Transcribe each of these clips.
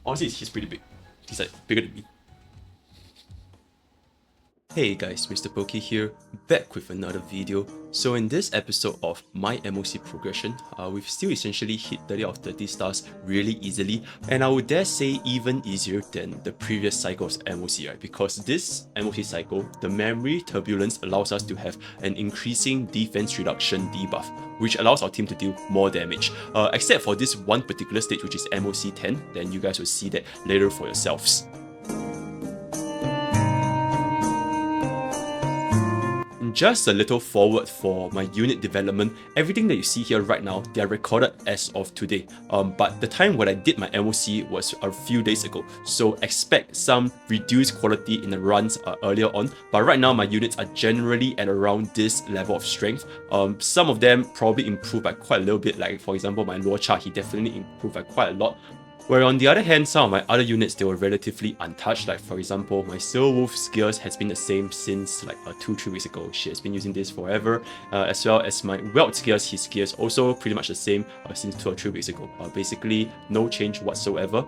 Honestly, he's pretty big. He's like bigger than me. Hey guys, Mr. Pokey here, back with another video. So in this episode of my MOC progression, we've still essentially hit 30 out of 30 stars really easily, and I would dare say even easier than the previous cycle's MOC, right? Because this MOC cycle, the memory turbulence allows us to have an increasing defense reduction debuff, which allows our team to deal more damage. Except for this one particular stage, which is MOC 10, then you guys will see that later for yourselves. Just a little forward for my unit development, everything that you see here right now, they are recorded as of today. But the time when I did my MOC was a few days ago, so expect some reduced quality in the runs earlier on. But right now my units are generally at around this level of strength. Some of them probably improved by quite a little bit, like for example my Luocha, he definitely improved by quite a lot. Where on the other hand, some of my other units, they were relatively untouched. Like for example, my Silverwolf's gears has been the same since like 2-3 weeks ago. She has been using this forever. As well as my Welt's gears, his gears also pretty much the same since 2 or 3 weeks ago. Basically, no change whatsoever.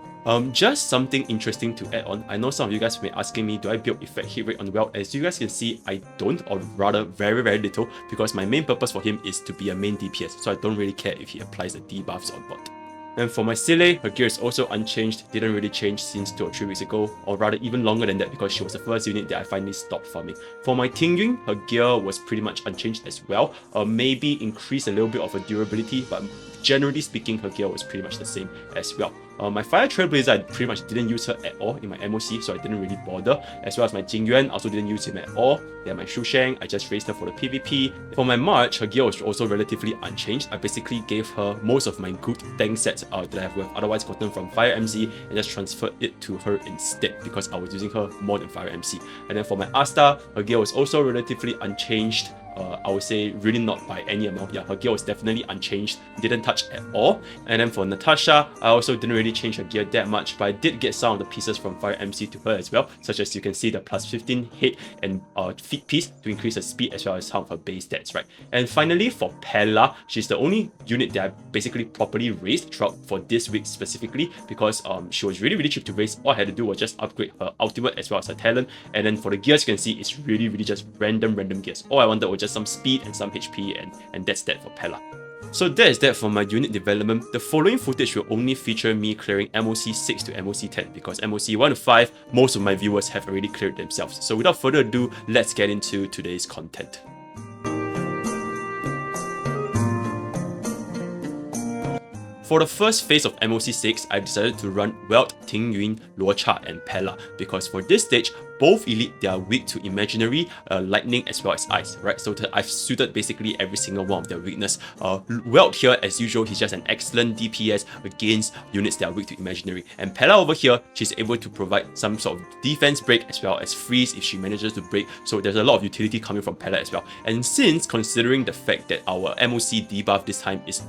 Just something interesting to add on. I know some of you guys may be asking me, do I build effect hit rate on Welt? As you guys can see, I don't, or rather very, very little, because my main purpose for him is to be a main DPS. So I don't really care if he applies the debuffs or not. And for my Sile, her gear is also unchanged, didn't really change since 2 or 3 weeks ago, or rather even longer than that because she was the first unit that I finally stopped farming. For my Tingyun, her gear was pretty much unchanged as well, maybe increased a little bit of her durability, but generally speaking, her gear was pretty much the same as well. My Fire Trailblazer, I pretty much didn't use her at all in my MOC, so I didn't really bother. As well as my Jingyuan, I also didn't use him at all. Then my Shu Sheng, I just raised her for the PvP. For my March, her gear was also relatively unchanged. I basically gave her most of my good tank sets that I have otherwise gotten from Fire MC and just transferred it to her instead because I was using her more than Fire MC. And then for my Asta, her gear was also relatively unchanged. I would say really not by any amount. Yeah, her gear was definitely unchanged, didn't touch at all. And then for Natasha, I also didn't really change her gear that much, but I did get some of the pieces from Fire MC to her as well, such as you can see the plus 15 hit and feet piece to increase her speed as well as some of her base stats, right? And finally for Pella, she's the only unit that I basically properly raised throughout for this week specifically because she was really, really cheap to raise. All I had to do was just upgrade her ultimate as well as her talent. And then for the gears, you can see it's really, really just random gears. All I wanted was just some speed and some HP, and that's that for Pella. So that is that for my unit development. The following footage will only feature me clearing MOC 6 to MOC 10 because MOC 1 to 5, most of my viewers have already cleared themselves. So without further ado, let's get into today's content. For the first phase of MOC 6, I decided to run Welt, Tingyun, Luocha, and Pella because for this stage, both elite, they are weak to imaginary, lightning as well as ice, right? So I've suited basically every single one of their weakness. Welt here, as usual, he's just an excellent DPS against units that are weak to imaginary. And Pella over here, she's able to provide some sort of defense break as well as freeze if she manages to break. So there's a lot of utility coming from Pella as well. And since considering the fact that our MOC debuff this time is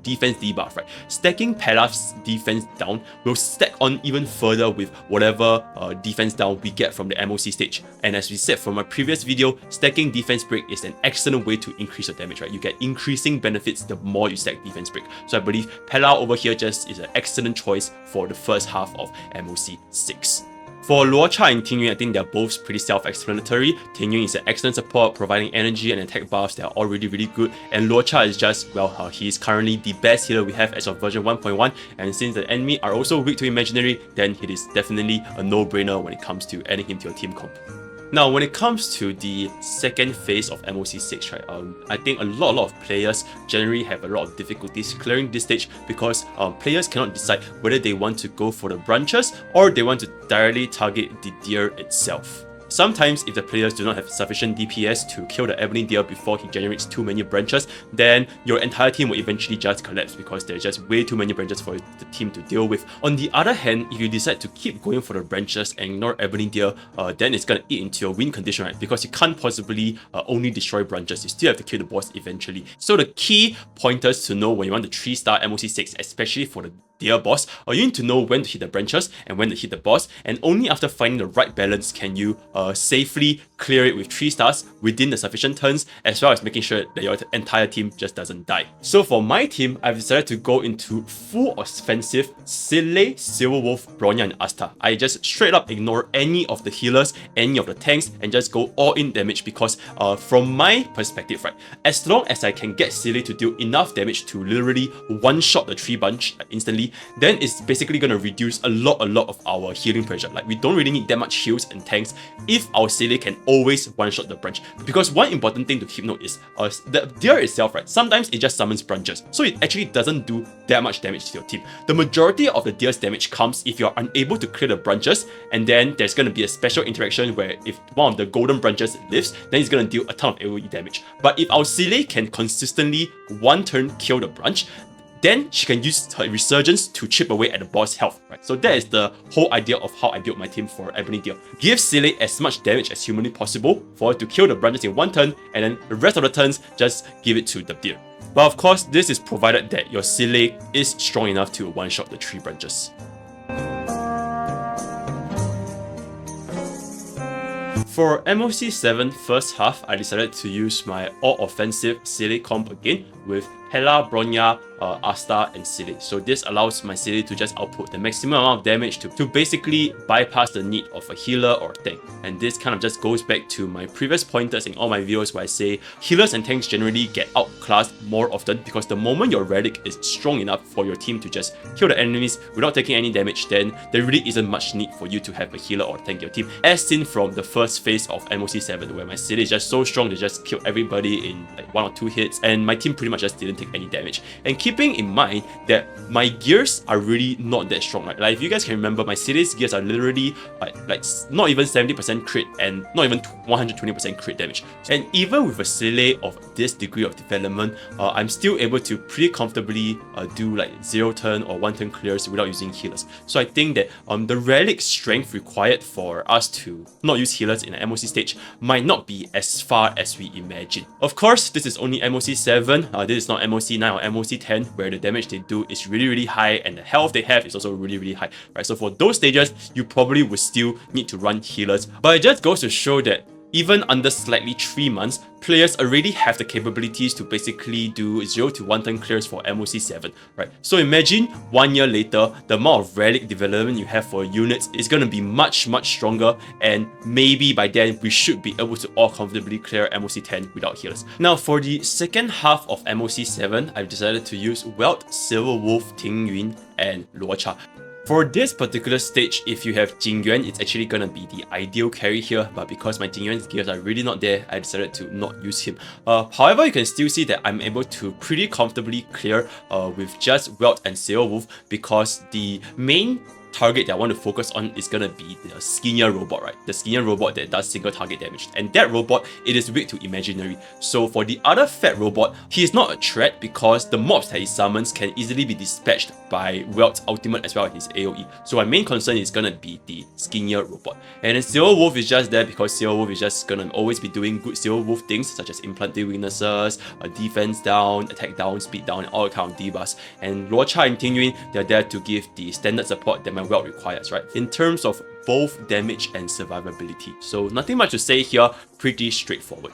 defense debuff, right? Stacking Pella's defense down will stack on even further with whatever defense down we get from the MOC stage. And as we said from my previous video, stacking defense break is an excellent way to increase your damage, right? You get increasing benefits the more you stack defense break. So I believe Pella over here just is an excellent choice for the first half of MOC 6. For Luocha and Tingyun, I think they're both pretty self-explanatory. Tingyun is an excellent support, providing energy and attack buffs that are all really, really good. And Luocha is just, well, he is currently the best healer we have as of version 1.1. And since the enemy are also weak to imaginary, then it is definitely a no-brainer when it comes to adding him to your team comp. Now, when it comes to the second phase of MOC 6, right, I think a lot of players generally have a lot of difficulties clearing this stage because players cannot decide whether they want to go for the branches or they want to directly target the deer itself. Sometimes, if the players do not have sufficient DPS to kill the Ebony Deer before he generates too many branches, then your entire team will eventually just collapse because there's just way too many branches for the team to deal with. On the other hand, if you decide to keep going for the branches and ignore Ebony Deer, then it's gonna eat into your win condition, right? Because you can't possibly only destroy branches, you still have to kill the boss eventually. So the key pointers to know when you want the 3-star MOC 6, especially for the Deer boss, you need to know when to hit the branches and when to hit the boss, and only after finding the right balance can you safely clear it with 3 stars within the sufficient turns, as well as making sure that your entire team just doesn't die. So for my team, I've decided to go into full offensive Sile, Silverwolf, Bronya, and Asta. I just straight up ignore any of the healers, any of the tanks, and just go all in damage because from my perspective, right, as long as I can get Sile to deal enough damage to literally one-shot the tree bunch instantly, then it's basically going to reduce a lot of our healing pressure. Like, we don't really need that much heals and tanks if our Sile can always one-shot the branch. Because one important thing to keep note is the deer itself, right, sometimes it just summons branches, so it actually doesn't do that much damage to your team. The majority of the deer's damage comes if you're unable to clear the branches, and then there's going to be a special interaction where if one of the golden branches lives, then it's going to deal a ton of AoE damage. But if our Sile can consistently one turn kill the branch, then she can use her resurgence to chip away at the boss health, right? So that is the whole idea of how I built my team for Ebony Deer. Give Sile as much damage as humanly possible for her to kill the branches in one turn, and then the rest of the turns, just give it to the deer. But of course, this is provided that your Sile is strong enough to one-shot the 3 branches. For MOC 7 first half, I decided to use my all-offensive Sile comp again with Pella, Bronya, Asta, and Sile. So this allows my Sile to just output the maximum amount of damage to basically bypass the need of a healer or tank. And this kind of just goes back to my previous pointers in all my videos where I say healers and tanks generally get outclassed more often because the moment your relic is strong enough for your team to just kill the enemies without taking any damage, then there really isn't much need for you to have a healer or tank in your team. As seen from the first phase of MOC 7 where my Sile is just so strong they just kill everybody in like 1 or 2 hits, and my team pretty much just didn't take any damage. And keeping in mind that my gears are really not that strong, right? Like, if you guys can remember, my Sile's gears are literally like not even 70% crit and not even 120% crit damage. And even with a Sile of this degree of development, I'm still able to pretty comfortably do like 0 turn or 1 turn clears without using healers. So I think that the relic strength required for us to not use healers in an MOC stage might not be as far as we imagine. Of course, this is only MOC 7, this is not MOC 9 or MOC 10, where the damage they do is really high and the health they have is also really high, right? So for those stages, you probably would still need to run healers, but it just goes to show that even under slightly 3 months, players already have the capabilities to basically do 0 to 1 turn clears for MOC 7, right? So imagine 1 year later, the amount of relic development you have for units is going to be much stronger, and maybe by then we should be able to all comfortably clear MOC 10 without healers. Now for the second half of MOC 7, I've decided to use Welt, Silverwolf, Ting Yun, and Luocha. For this particular stage, if you have Jingyuan, it's actually gonna be the ideal carry here, but because my Jingyuan's gears are really not there, I decided to not use him. However, you can still see that I'm able to pretty comfortably clear with just Welt and Silverwolf, because the main target that I want to focus on is gonna be the skinnier robot, right? The skinnier robot that does single target damage. And that robot, it is weak to imaginary. So for the other fat robot, he is not a threat because the mobs that he summons can easily be dispatched by Welt's ultimate as well as his AoE. So my main concern is gonna be the skinnier robot. And then Silverwolf is just there because Silverwolf is just gonna always be doing good Silverwolf things such as implanting weaknesses, defense down, attack down, speed down, and all kind of debuffs. And Luocha and Ting Yun, they're there to give the standard support that my Welt requires, right? In terms of both damage and survivability. So nothing much to say here, pretty straightforward.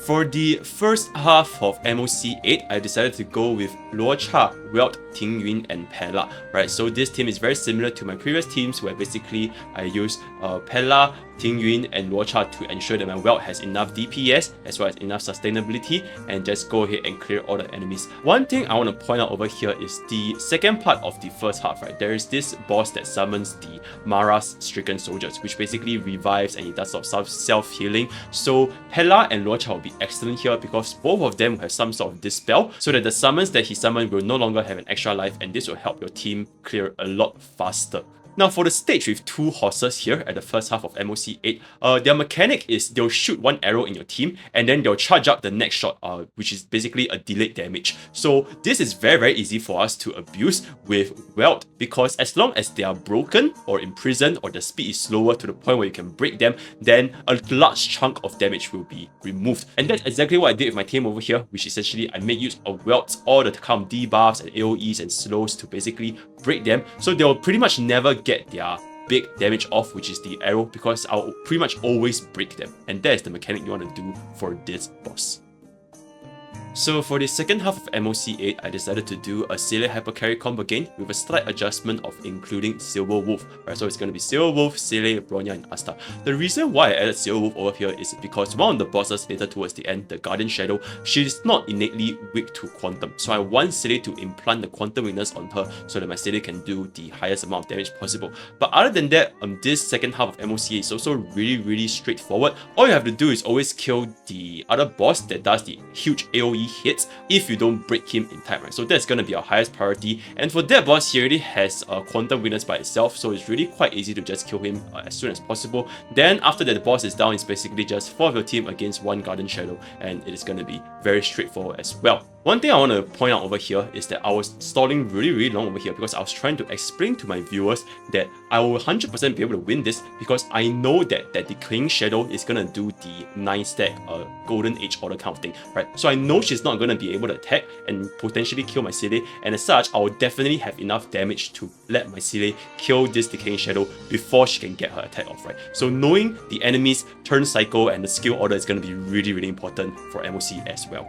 For the first half of MOC 8, I decided to go with Luocha, Welt, Ting Yun, and Pella, right? So this team is very similar to my previous teams where basically I use Pella, Ting Yun, and Luocha to ensure that my Welt has enough DPS as well as enough sustainability and just go ahead and clear all the enemies. One thing I want to point out over here is the second part of the first half, right? There is this boss that summons the Mara's stricken soldiers, which basically revives and he does sort of self-healing. So Pella and Luocha will be excellent here because both of them have some sort of dispel so that the summons that he summoned will no longer have an extra life, and this will help your team clear a lot faster. Now for the stage with 2 horses here at the first half of MOC 8, their mechanic is they'll shoot 1 arrow in your team and then they'll charge up the next shot, which is basically a delayed damage. So this is very easy for us to abuse with Welt because as long as they are broken or imprisoned or the speed is slower to the point where you can break them, then a large chunk of damage will be removed. And that's exactly what I did with my team over here, which essentially I made use of Welt's all the kind of debuffs and AoEs and slows to basically break them, so they'll pretty much never get their big damage off, which is the arrow, because I'll pretty much always break them, and that is the mechanic you want to do for this boss. So for the second half of MOC 8, I decided to do a Seele Hypercarry combo again with a slight adjustment of including Silver Wolf. Right, so it's going to be Silver Wolf, Seele, Bronya, and Asta. The reason why I added Silver Wolf over here is because one of the bosses later towards the end, the Guardian Shadow, she's not innately weak to Quantum. So I want Seele to implant the Quantum weakness on her so that my Seele can do the highest amount of damage possible. But other than that, this second half of MOC 8 is also really straightforward. All you have to do is always kill the other boss that does the huge AoE hits if you don't break him in time, right? So that's gonna be our highest priority. And for that boss, he already has a Quantum weakness by itself, so it's really quite easy to just kill him as soon as possible. Then after that, the boss is down, it's basically just 4 of your team against 1 Guardian Shadow, and it is gonna be very straightforward as well. One thing I want to point out over here is that I was stalling really long over here because I was trying to explain to my viewers that I will 100% be able to win this because I know that the Decaying Shadow is going to do the 9-stack Golden Age order kind of thing, right? So I know she's not going to be able to attack and potentially kill my Seele, and as such, I will definitely have enough damage to let my Seele kill this Decaying Shadow before she can get her attack off, right? So knowing the enemy's turn cycle and the skill order is going to be really important for MOC as well.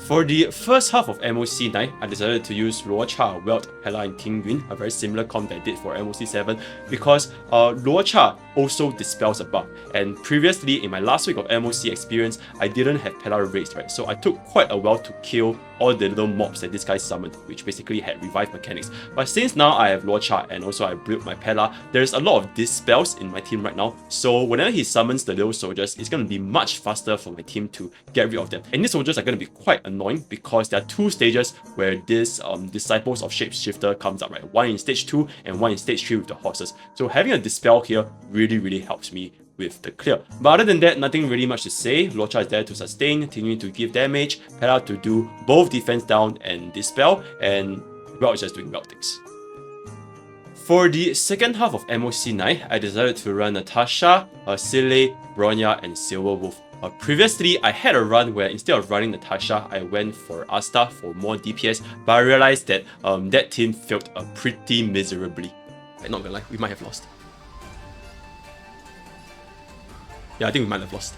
For the first half of MOC 9, I decided to use Luocha, Welt, Pella, and Ting Yun, a very similar comp that I did for MOC 7, because Luocha also dispels a buff. And previously, in my last week of MOC experience, I didn't have Pella raised, right? So I took quite a while to kill all the little mobs that this guy summoned, which basically had revive mechanics. But since now I have Luocha and also I built my Pella, there's a lot of dispels in my team right now. So whenever he summons the little soldiers, it's going to be much faster for my team to get rid of them. And these soldiers are going to be quite annoying because there are 2 stages where this Disciples of Shapeshifter comes up, right? One in stage 2 and one in stage 3 with the horses. So having a dispel here really helps me with the clear. But other than that, nothing really much to say. Luocha is there to sustain, Ting Yun to give damage, Pella to do both defense down and dispel, and Welt is just doing Welt things. For the second half of MOC 9, I decided to run Natasha, Seele, Bronya, and Silver Wolf. Previously, I had a run where instead of running Natasha, I went for Asta for more DPS, but I realized that that team failed pretty miserably. I'm not gonna lie, we might have lost. Yeah, I think we might have lost.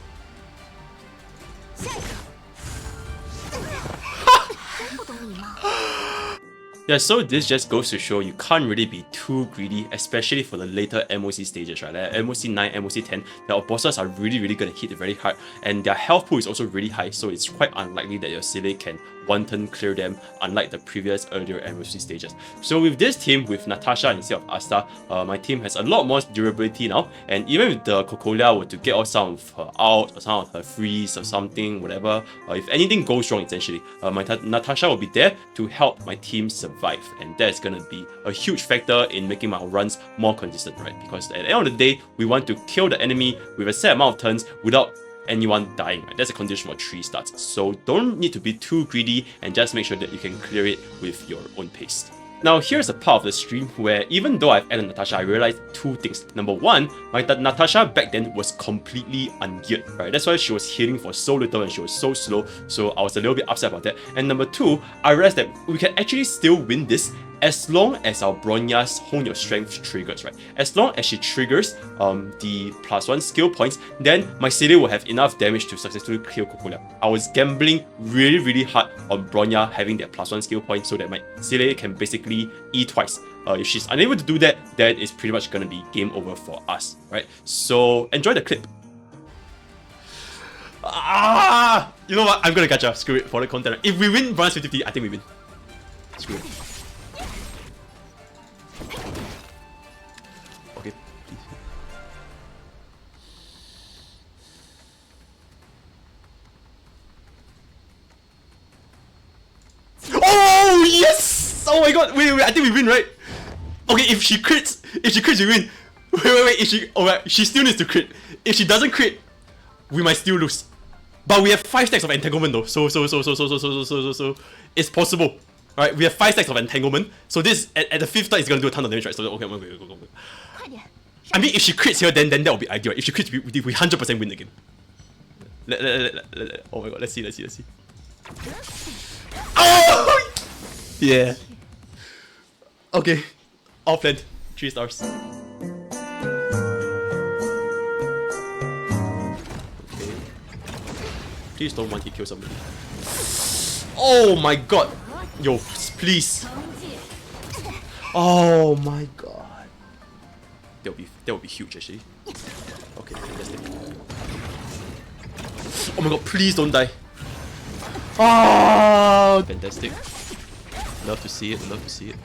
Yeah, so this just goes to show you can't really be too greedy, especially for the later MOC stages, right? Like MOC 9, MOC 10, the bosses are really gonna hit very hard, and their health pool is also really high, so it's quite unlikely that your Seele can one-turn clear them, unlike the previous earlier MOC stages. So with this team, with Natasha instead of Asta, my team has a lot more durability now, and even if the Cocolia were to get off some of her out, or some of her freeze, or something, whatever, if anything goes wrong essentially, my Natasha will be there to help my team survive, and that's gonna be a huge factor in making my runs more consistent, right? Because at the end of the day, we want to kill the enemy with a set amount of turns without anyone dying, right? That's a condition for 3 starts. So don't need to be too greedy and just make sure that you can clear it with your own pace. Now here's a part of the stream where even though I've added Natasha, I realized 2 things. Number 1, my Natasha back then was completely ungeared, right? That's why she was healing for so little and she was so slow, so I was a little bit upset about that. And number 2, I realized that we can actually still win this as long as our Bronya's Hone Your Strength triggers, right? As long as she triggers the +1 skill points, then my Seele will have enough damage to successfully kill Cocolia. I was gambling really hard on Bronya having that +1 skill point so that my Seele can basically E twice. If she's unable to do that, then it's pretty much gonna be game over for us, right? So enjoy the clip. You know what? I'm gonna catch up. Screw it for the content. If we win Bronze 50-50, I think we win. Screw it. Okay, please. Oh yes! Oh my god! Wait, I think we win, right? Okay, if she crits, we win. Wait, if she, alright, she still needs to crit. If she doesn't crit, we might still lose. But we have 5 stacks of entanglement though, so it's possible. Alright, we have 5 stacks of entanglement, so this at the 5th stack is gonna do a ton of damage, right? So okay, go. I mean, if she crits here, then that would be ideal. If she crits, we 100% win again. Oh my god, let's see. Yeah. Okay. Offhand. 3 stars. Okay. Please don't want to kill somebody. Oh my god! Yo, please! Oh my god. That would be huge actually. Okay, fantastic. Oh my god, please don't die. Oh, fantastic. Love to see it, love to see it.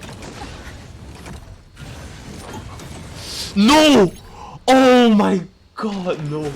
No! Oh my god, no.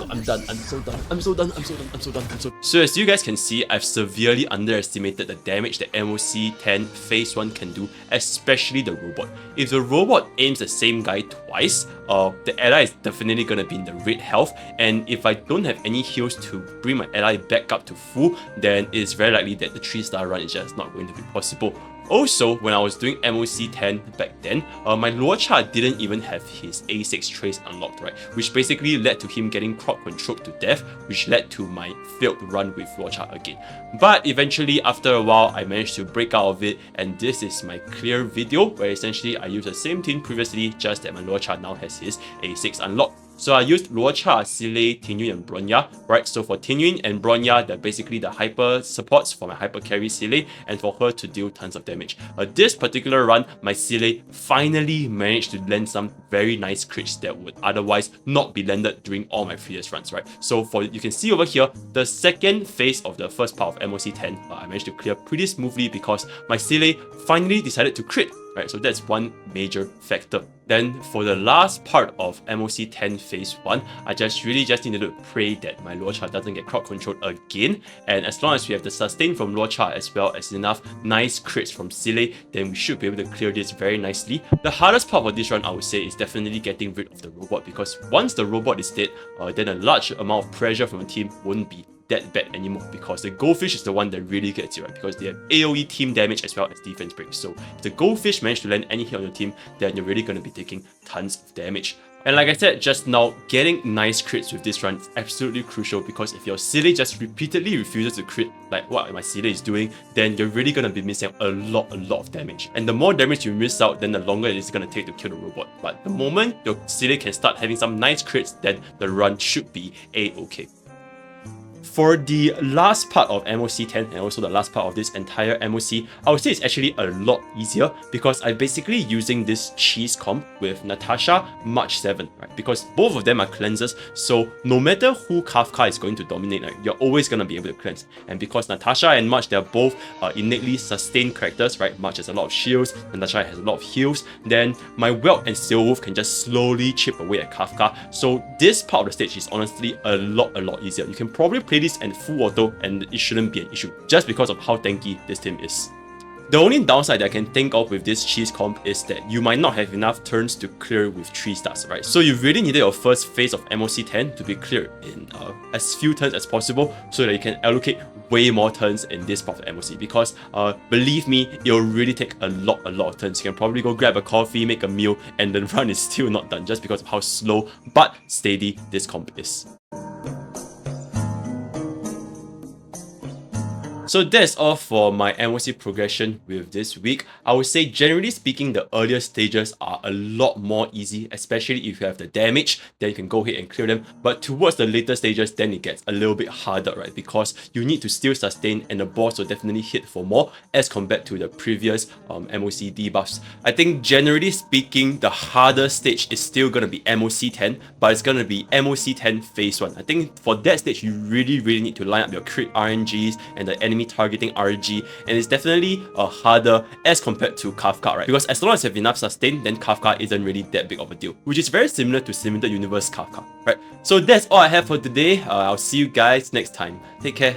I'm done. I'm so done. I'm so done. I'm so done. I'm so done. I'm so done. So as you guys can see, I've severely underestimated the damage that MOC 10 Phase 1 can do, especially the robot. If the robot aims the same guy twice, the ally is definitely gonna be in the red health, and if I don't have any heals to bring my ally back up to full, then it's very likely that the 3-star run is just not going to be possible. Also, when I was doing MOC 10 back then, my Luocha didn't even have his A6 trace unlocked, right? Which basically led to him getting crowd controlled to death, which led to my failed run with Luocha again. But eventually, after a while, I managed to break out of it, and this is my clear video, where essentially I used the same thing previously, just that my Luocha now has his A6 unlocked. So I used Luocha, Sile, Tinyun, and Bronya, right? So for Tinyun and Bronya, they're basically the hyper supports for my hyper carry Sile, and for her to deal tons of damage. This particular run, my Sile finally managed to land some very nice crits that would otherwise not be landed during all my previous runs, right? So for you can see over here, the second phase of the first part of MOC 10, I managed to clear pretty smoothly because my Sile finally decided to crit. Right, so that's one major factor. Then for the last part of MOC 10 Phase 1, I really just needed to pray that my Luocha doesn't get crowd controlled again, and as long as we have the sustain from Luocha as well as enough nice crits from Sile, then we should be able to clear this very nicely. The hardest part of this run, I would say, is definitely getting rid of the robot, because once the robot is dead, then a large amount of pressure from the team won't be that bad anymore, because the goldfish is the one that really gets you, right? Because they have AoE team damage as well as defense break. So if the goldfish manage to land any hit on your team, then you're really going to be taking tons of damage. And like I said just now, getting nice crits with this run is absolutely crucial, because if your Sile just repeatedly refuses to crit like what my Sile is doing, then you're really going to be missing a lot of damage. And the more damage you miss out, then the longer it is going to take to kill the robot. But the moment your Sile can start having some nice crits, then the run should be a-okay. For the last part of MOC 10 and also the last part of this entire MOC, I would say it's actually a lot easier, because I'm basically using this cheese comp with Natasha, March 7, right? Because both of them are cleansers, so no matter who Kafka is going to dominate, right, you're always going to be able to cleanse. And because Natasha and March, they're both innately sustained characters, right? March has a lot of shields, Natasha has a lot of heals, then my Welt and Steelwolf can just slowly chip away at Kafka. So this part of the stage is honestly a lot easier. You can probably play this and full auto and it shouldn't be an issue, just because of how tanky this team is. The only downside that I can think of with this cheese comp is that you might not have enough turns to clear with 3 stars, right? So you really needed your first phase of MOC 10 to be cleared in as few turns as possible, so that you can allocate way more turns in this part of MOC, because believe me, it'll really take a lot of turns. You can probably go grab a coffee, make a meal, and the run is still not done, just because of how slow but steady this comp is. So that's all for my MOC progression with this week. I would say generally speaking, the earlier stages are a lot more easy, especially if you have the damage, then you can go ahead and clear them. But towards the later stages, then it gets a little bit harder, right? Because you need to still sustain, and the boss will definitely hit for more as compared to the previous MOC debuffs. I think generally speaking, the harder stage is still going to be MOC 10, but it's going to be MOC 10 Phase 1. I think for that stage, you really need to line up your crit RNGs and the enemy targeting RG, and it's definitely harder as compared to Kafka, right? Because as long as you have enough sustain, then Kafka isn't really that big of a deal, which is very similar to Limited Universe Kafka, right? So that's all I have for today. I'll see you guys next time. Take care.